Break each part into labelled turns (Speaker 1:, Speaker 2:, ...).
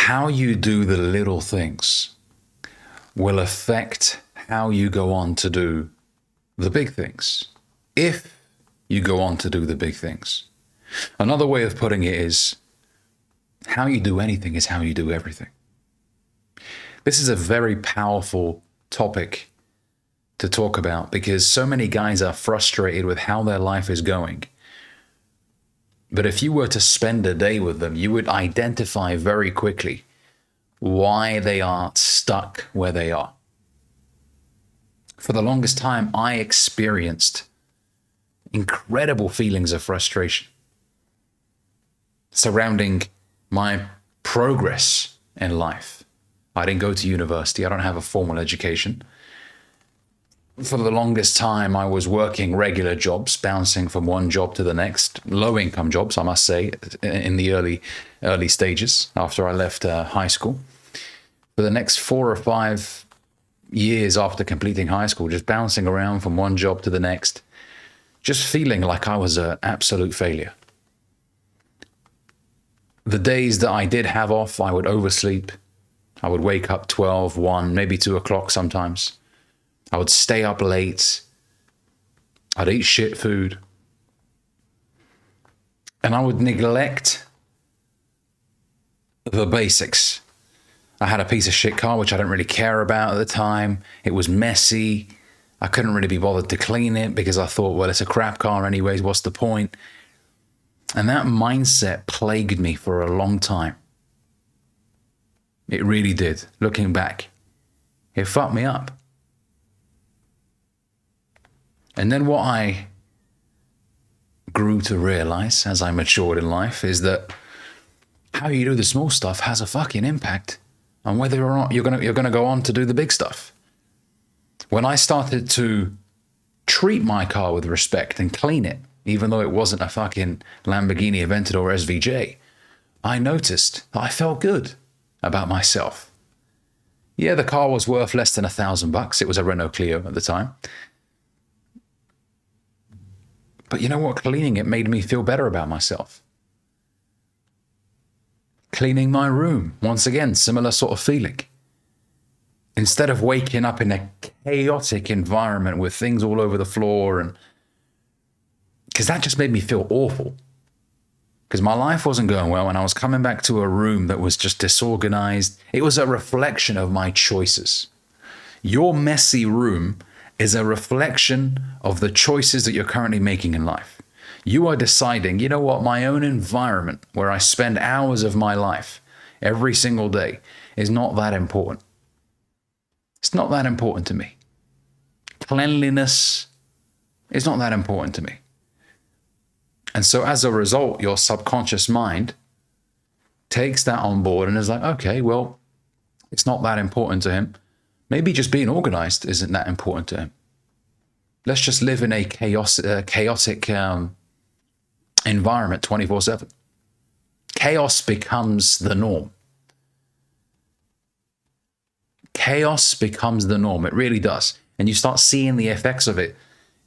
Speaker 1: how you do the little things will affect how you go on to do the big things, if you go on to do the big things. Another way of putting it is, how you do anything is how you do everything. This is a very powerful topic to talk about because so many guys are frustrated with how their life is going. But if you were to spend a day with them, you would identify very quickly why they are stuck where they are. For the longest time, I experienced incredible feelings of frustration surrounding my progress in life. I didn't go to university. I don't have a formal education. For the longest time, I was working regular jobs, bouncing from one job to the next, low-income jobs, I must say, in the early stages after I left high school. For the next 4 or 5 years after completing high school, just bouncing around from one job to the next, just feeling like I was an absolute failure. The days that I did have off, I would oversleep. I would wake up 12, 1, maybe 2 o'clock sometimes. I would stay up late. I'd eat shit food. And I would neglect the basics. I had a piece of shit car, which I didn't really care about at the time. It was messy. I couldn't really be bothered to clean it because I thought, well, it's a crap car anyways. What's the point? And that mindset plagued me for a long time. It really did. Looking back, it fucked me up. And then what I grew to realize as I matured in life is that how you do the small stuff has a fucking impact on whether or not you're gonna go on to do the big stuff. When I started to treat my car with respect and clean it, even though it wasn't a fucking Lamborghini Aventador SVJ, I noticed that I felt good about myself. Yeah, the car was worth less than $1,000. It was a Renault Clio at the time. But you know what? Cleaning it made me feel better about myself. Cleaning my room, once again, similar sort of feeling. Instead of waking up in a chaotic environment with things all over the floor, and because that just made me feel awful. Because my life wasn't going well and I was coming back to a room that was just disorganized. It was a reflection of my choices. Your messy room is a reflection of the choices that you're currently making in life. You are deciding, you know what, my own environment where I spend hours of my life every single day is not that important. It's not that important to me. Cleanliness is not that important to me. And so as a result, your subconscious mind takes that on board and is like, okay, well, it's not that important to him. Maybe just being organized isn't that important to him. Let's just live in a chaotic environment 24/7. Chaos becomes the norm. Chaos becomes the norm. It really does. And you start seeing the effects of it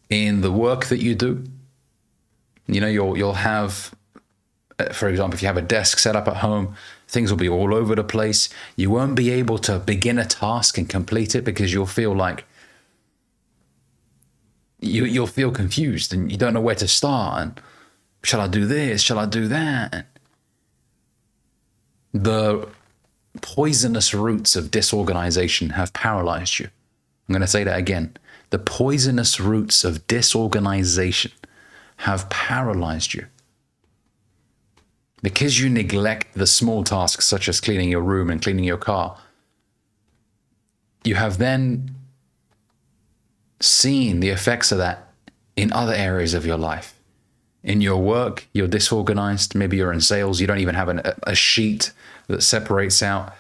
Speaker 1: in the work that you do. You know, you'll have, for example, if you have a desk set up at home, things will be all over the place. You won't be able to begin a task and complete it because you'll feel like you'll feel confused and you don't know where to start. And shall I do this? Shall I do that? The poisonous roots of disorganization have paralyzed you. I'm going to say that again. The poisonous roots of disorganization have paralyzed you. Because you neglect the small tasks such as cleaning your room and cleaning your car, you have then seen the effects of that in other areas of your life. In your work, you're disorganized. Maybe you're in sales. You don't even have a sheet that separates out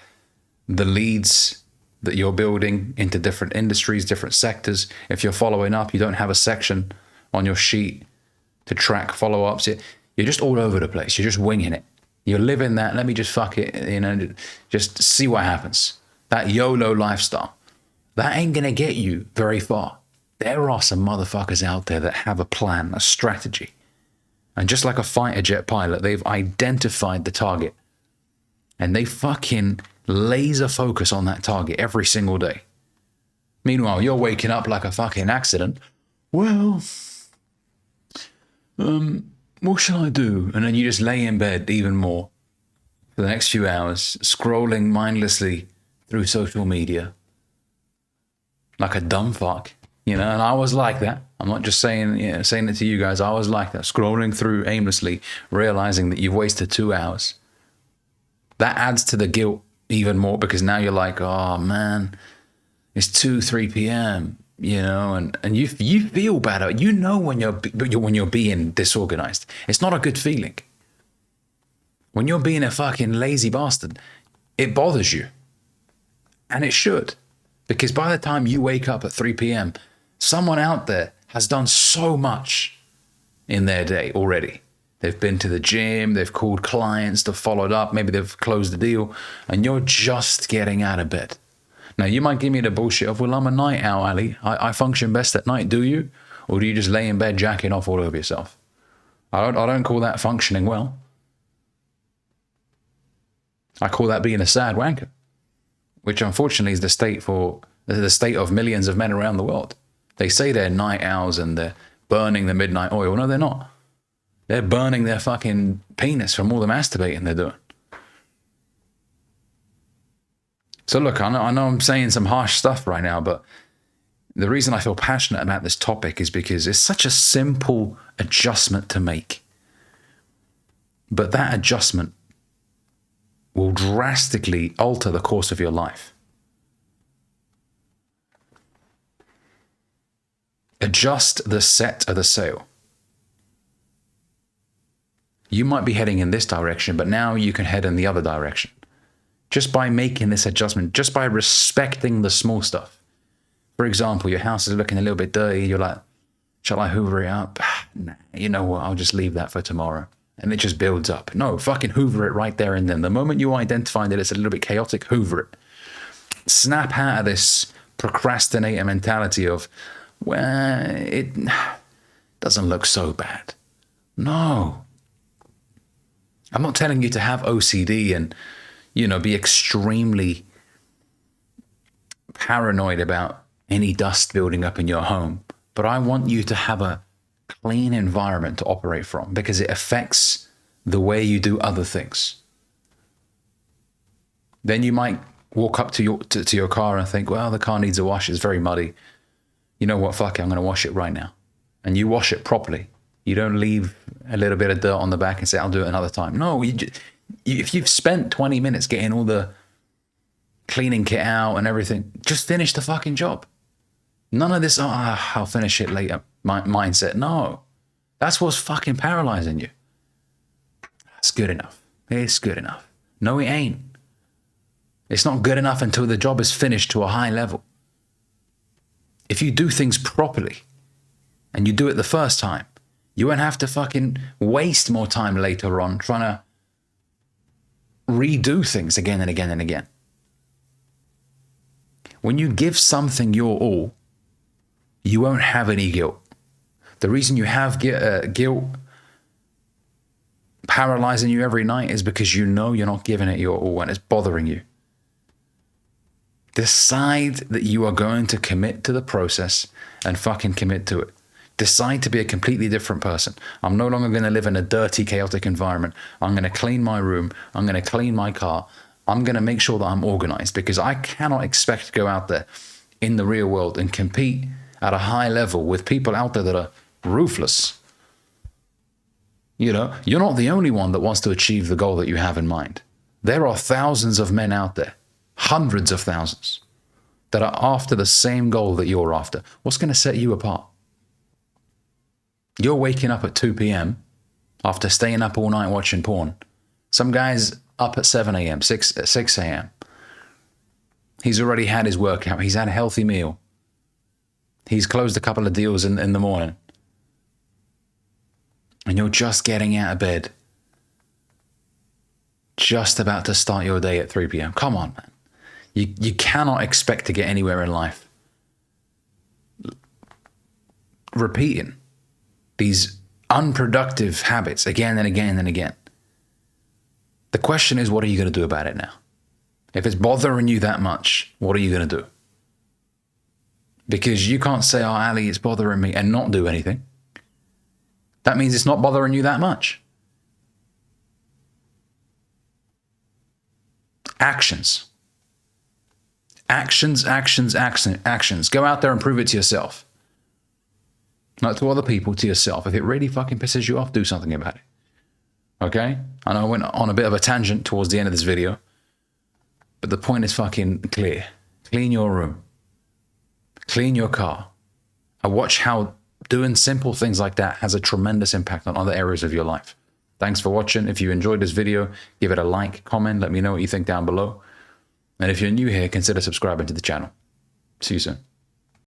Speaker 1: the leads that you're building into different industries, different sectors. If you're following up, you don't have a section on your sheet to track follow-ups. You're just all over the place. You're just winging it. You're living that, let me just fuck it, just see what happens. That YOLO lifestyle, that ain't gonna get you very far. There are some motherfuckers out there that have a plan, a strategy. And just like a fighter jet pilot, they've identified the target. and they fucking laser focus on that target every single day. Meanwhile, you're waking up like a fucking accident. Well, what shall I do? And then you just lay in bed even more for the next few hours, scrolling mindlessly through social media like a dumb fuck, you know. And I was like that. I'm not just saying it to you guys. I was like that, scrolling through aimlessly, realizing that you've wasted 2 hours. That adds to the guilt even more, because now you're like, oh man, it's 3 p.m., you know, and you feel better. You know when you're being disorganized. It's not a good feeling. When you're being a fucking lazy bastard, it bothers you. And it should. Because by the time you wake up at 3 p.m., someone out there has done so much in their day already. They've been to the gym, they've called clients, they've followed up, maybe they've closed the deal, and you're just getting out of bed. Now, you might give me the bullshit of, well, I'm a night owl, Ali. I function best at night. Do you? Or do you just lay in bed jacking off all over yourself? I don't call that functioning well. I call that being a sad wanker, which unfortunately is the state of millions of men around the world. They say they're night owls and they're burning the midnight oil. No, they're not. They're burning their fucking penis from all the masturbating they're doing. So look, I know I'm saying some harsh stuff right now, but the reason I feel passionate about this topic is because it's such a simple adjustment to make. But that adjustment will drastically alter the course of your life. Adjust the set of the sail. You might be heading in this direction, but now you can head in the other direction. Just by making this adjustment, just by respecting the small stuff. For example, your house is looking a little bit dirty. You're like, shall I hoover it up? Nah, you know what? I'll just leave that for tomorrow. And it just builds up. No, fucking hoover it right there and then. The moment you identify that it's a little bit chaotic, hoover it. Snap out of this procrastinator mentality of, well, it doesn't look so bad. No. I'm not telling you to have OCD and, you know, be extremely paranoid about any dust building up in your home. But I want you to have a clean environment to operate from, because it affects the way you do other things. Then you might walk up to your car and think, well, the car needs a wash. It's very muddy. You know what? Fuck it. I'm going to wash it right now. And you wash it properly. You don't leave a little bit of dirt on the back and say, I'll do it another time. No, if you've spent 20 minutes getting all the cleaning kit out and everything, just finish the fucking job. None of this, I'll finish it later mindset. No, that's what's fucking paralyzing you. That's good enough. It's good enough. No, it ain't. It's not good enough until the job is finished to a high level. If you do things properly and you do it the first time, you won't have to fucking waste more time later on trying to redo things again and again and again. When you give something your all, you won't have any guilt. The reason you have guilt paralyzing you every night is because you know you're not giving it your all and it's bothering you. Decide that you are going to commit to the process and fucking commit to it. Decide to be a completely different person. I'm no longer going to live in a dirty, chaotic environment. I'm going to clean my room. I'm going to clean my car. I'm going to make sure that I'm organized, because I cannot expect to go out there in the real world and compete at a high level with people out there that are ruthless. You know, you're not the only one that wants to achieve the goal that you have in mind. There are thousands of men out there, hundreds of thousands, that are after the same goal that you're after. What's going to set you apart? You're waking up at 2 p.m. after staying up all night watching porn. Some guy's up at 7 a.m., 6 a.m. He's already had his workout. He's had a healthy meal. He's closed a couple of deals in the morning. And you're just getting out of bed, just about to start your day at 3 p.m. Come on, man. You cannot expect to get anywhere in life repeating these unproductive habits again and again and again. The question is, what are you going to do about it now? If it's bothering you that much, what are you going to do? Because you can't say, oh, Ali, it's bothering me, and not do anything. That means it's not bothering you that much. Actions. Actions, actions, actions. Go out there and prove it to yourself. Not to other people, to yourself. If it really fucking pisses you off, do something about it. Okay? I know I went on a bit of a tangent towards the end of this video, but the point is fucking clear. Clean your room. Clean your car. I watch how doing simple things like that has a tremendous impact on other areas of your life. Thanks for watching. If you enjoyed this video, give it a like, comment, let me know what you think down below. And if you're new here, consider subscribing to the channel. See you soon.